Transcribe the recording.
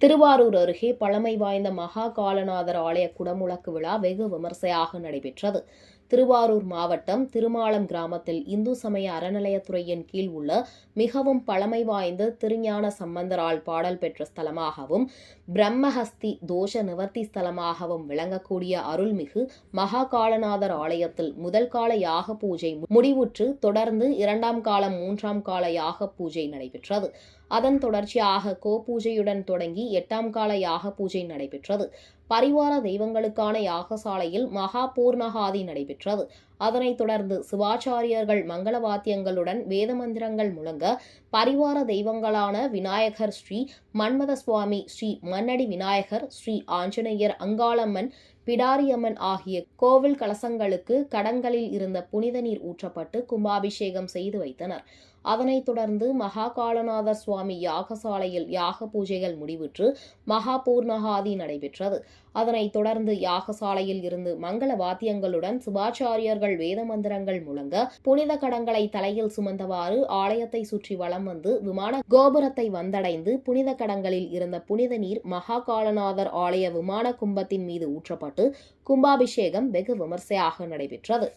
திருவாரூர் அருகே பழமை வாய்ந்த மகா காலநாதர் ஆலய குடமுழக்கு விழா வெகு விமர்சையாக நடைபெற்றது. திருவாரூர் மாவட்டம் திருமாலம் கிராமத்தில் இந்து சமய அறநிலையத்துறையின் கீழ் உள்ள மிகவும் பழமை வாய்ந்த திருஞான சம்பந்தரால் பாடல் பெற்ற ஸ்தலமாகவும் பிரம்மஹஸ்தி தோஷ நிவர்த்தி ஸ்தலமாகவும் விளங்கக்கூடிய அருள்மிகு மகா காலநாதர் ஆலயத்தில் முதல் கால யாக பூஜை முடிவுற்று தொடர்ந்து 2ஆம் காலம் 3ஆம் கால யாக பூஜை நடைபெற்றது. அதன் தொடர்ச்சியாக கோபூஜையுடன் தொடங்கி 8ஆம் கால யாக பூஜை நடைபெற்றது. பரிவார தெய்வங்களுக்கான யாகசாலையில் மகா பூர்ணகாதி நடைபெற்றது. அதனைத் தொடர்ந்து சிவாச்சாரியர்கள் மங்கள வாத்தியங்களுடன் வேத மந்திரங்கள் முழங்க பரிவார தெய்வங்களான விநாயகர் ஸ்ரீ மன்மத சுவாமி, ஸ்ரீ மன்னடி விநாயகர், ஸ்ரீ ஆஞ்சநேயர், அங்காளம்மன், பிடாரியம்மன் ஆகிய கோவில் கலசங்களுக்கு கடங்களில் இருந்த புனித நீர் ஊற்றப்பட்டு கும்பாபிஷேகம் செய்து வைத்தனர். அதனைத் தொடர்ந்து மகா காலநாதர் சுவாமி யாகசாலையில் யாக பூஜைகள் முடிவுற்று மகா பூர்ணகாதி நடைபெற்றது. அதனைத் தொடர்ந்து யாகசாலையில் இருந்து மங்கள வாத்தியங்களுடன் சிவாச்சாரியர்கள் வேத மந்திரங்கள் முழங்க புனித கடங்களை தலையில் சுமந்தவாறு ஆலயத்தை சுற்றி வலம் வந்து விமான கோபுரத்தை வந்தடைந்து புனித கடங்களில் இருந்த புனித நீர் மகா காலநாதர் ஆலய விமான கும்பத்தின் மீது ஊற்றப்பட்டு கும்பாபிஷேகம் வெகு விமர்சையாக நடைபெற்றது.